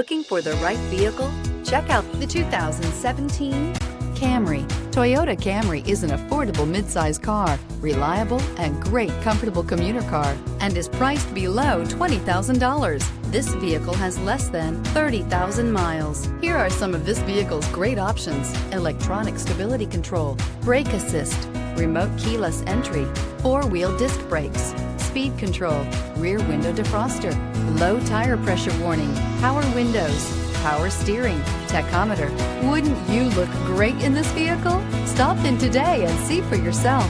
Looking for the right vehicle? Check out the 2017 Camry. Toyota Camry is an affordable midsize car, reliable and great comfortable commuter car, and is priced below $20,000. This vehicle has less than 30,000 miles. Here are some of this vehicle's great options: electronic stability control, brake assist, remote keyless entry, four-wheel disc brakes, speed control, rear window defroster, low tire pressure warning, power windows, power steering, tachometer. Wouldn't you look great in this vehicle? Stop in today and see for yourself.